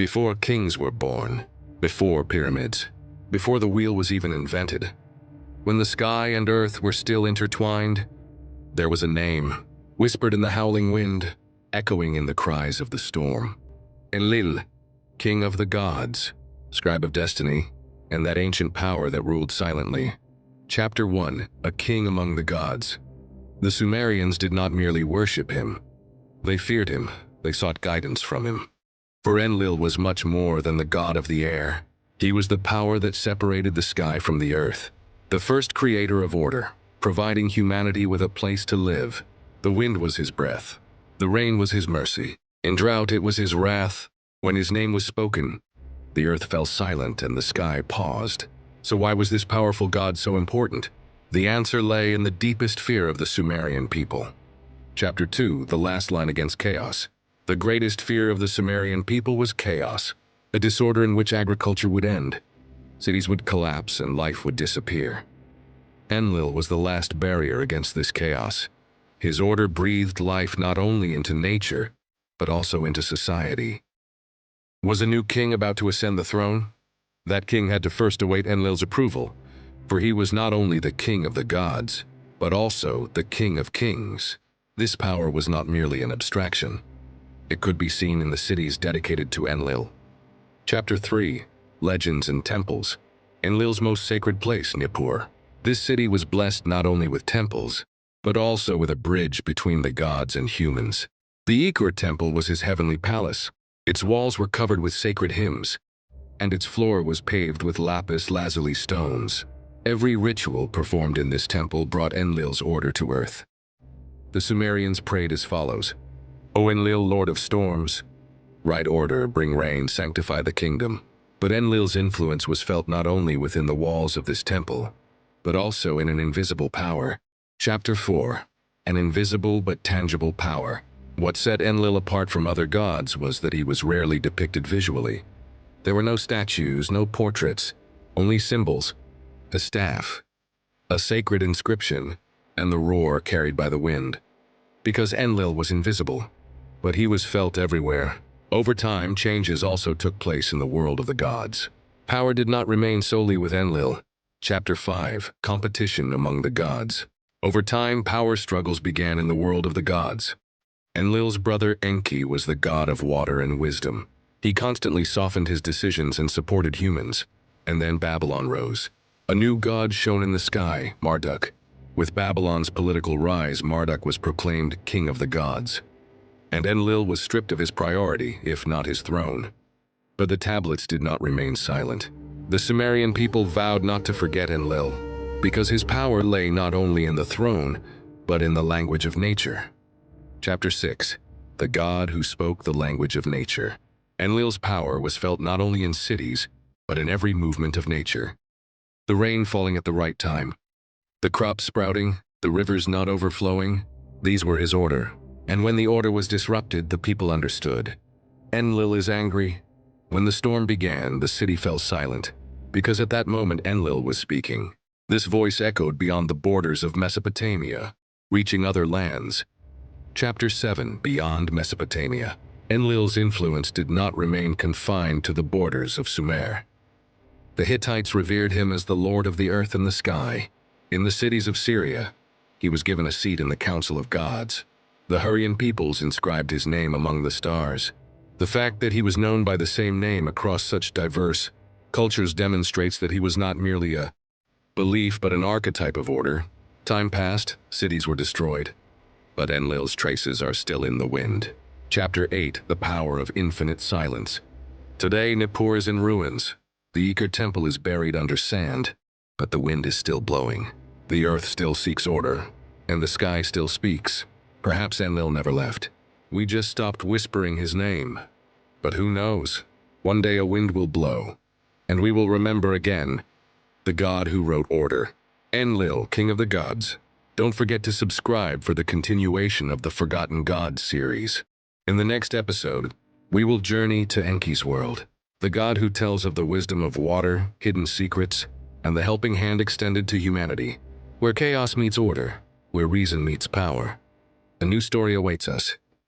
Before kings were born, before pyramids, before the wheel was even invented, when the sky and earth were still intertwined, there was a name, whispered in the howling wind, echoing in the cries of the storm. Enlil, king of the gods, scribe of destiny, and that ancient power that ruled silently. Chapter 1: A king among the gods. The Sumerians did not merely worship him. They feared him. They sought guidance from him. For Enlil was much more than the god of the air. He was the power that separated the sky from the earth, the first creator of order, providing humanity with a place to live. The wind was his breath. The rain was his mercy. In drought it was his wrath. When his name was spoken, the earth fell silent and the sky paused. So why was this powerful god so important? The answer lay in the deepest fear of the Sumerian people. Chapter 2: The last line against chaos. The greatest fear of the Sumerian people was chaos, a disorder in which agriculture would end, cities would collapse, and life would disappear. Enlil was the last barrier against this chaos. His order breathed life not only into nature, but also into society. Was a new king about to ascend the throne? That king had to first await Enlil's approval, for he was not only the king of the gods, but also the king of kings. This power was not merely an abstraction. It could be seen in the cities dedicated to Enlil. Chapter 3: Legends and Temples. Enlil's most sacred place, Nippur. This city was blessed not only with temples, but also with a bridge between the gods and humans. The Ikur temple was his heavenly palace. Its walls were covered with sacred hymns, and its floor was paved with lapis lazuli stones. Every ritual performed in this temple brought Enlil's order to earth. The Sumerians prayed as follows: O Enlil, lord of storms, right order, bring rain, sanctify the kingdom. But Enlil's influence was felt not only within the walls of this temple, but also in an invisible power. Chapter 4: An invisible but tangible power. What set Enlil apart from other gods was that he was rarely depicted visually. There were no statues, no portraits, only symbols: a staff, a sacred inscription, and the roar carried by the wind. Because Enlil was invisible, but he was felt everywhere. Over time, changes also took place in the world of the gods. Power did not remain solely with Enlil. Chapter 5: Competition among the gods. Over time, power struggles began in the world of the gods. Enlil's brother Enki was the god of water and wisdom. He constantly softened his decisions and supported humans. And then Babylon rose. A new god shone in the sky, Marduk. With Babylon's political rise, Marduk was proclaimed king of the gods. And Enlil was stripped of his priority, if not his throne. But the tablets did not remain silent. The Sumerian people vowed not to forget Enlil, because his power lay not only in the throne, but in the language of nature. Chapter 6: The god who spoke the language of nature. Enlil's power was felt not only in cities, but in every movement of nature. The rain falling at the right time, the crops sprouting, the rivers not overflowing, these were his order. And when the order was disrupted, the people understood. Enlil is angry. When the storm began, the city fell silent, because at that moment Enlil was speaking. This voice echoed beyond the borders of Mesopotamia, reaching other lands. Chapter 7: Beyond Mesopotamia. Enlil's influence did not remain confined to the borders of Sumer. The Hittites revered him as the lord of the earth and the sky. In the cities of Syria, he was given a seat in the council of gods. The Hurrian peoples inscribed his name among the stars. The fact that he was known by the same name across such diverse cultures demonstrates that he was not merely a belief but an archetype of order. Time passed, cities were destroyed, but Enlil's traces are still in the wind. Chapter 8: The Power of Infinite Silence. Today, Nippur is in ruins. The Ikur temple is buried under sand, but the wind is still blowing. The earth still seeks order, and the sky still speaks. Perhaps Enlil never left. We just stopped whispering his name. But who knows? One day a wind will blow, and we will remember again the god who wrote order. Enlil, king of the gods. Don't forget to subscribe for the continuation of the Forgotten Gods series. In the next episode, we will journey to Enki's world, the god who tells of the wisdom of water, hidden secrets, and the helping hand extended to humanity. Where chaos meets order, where reason meets power. A new story awaits us.